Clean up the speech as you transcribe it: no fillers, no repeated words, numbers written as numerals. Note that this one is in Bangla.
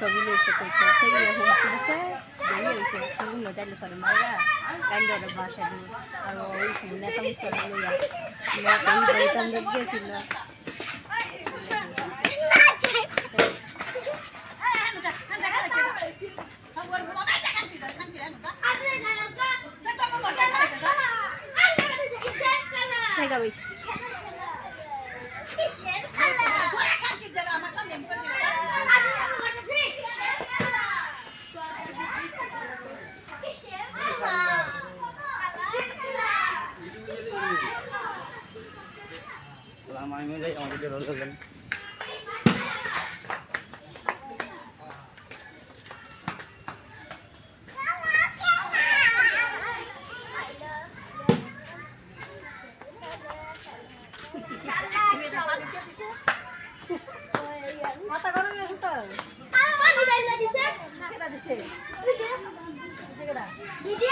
ছবি লইছে কইছে ছবি এখন তুলছে দেই হইছে ছবি লো যাইলে করে মাইরা কাইন্ডরে বাসা দিই আর ওই নেতা মিত্র লইয়া নেতা বইতাম গিয়েছিল Take a week. Lama ini saya mau tidur dulu kan. মাথা গরম হয়ে গেছে পানি দাইলা দিছে কেটা দিছে দিদি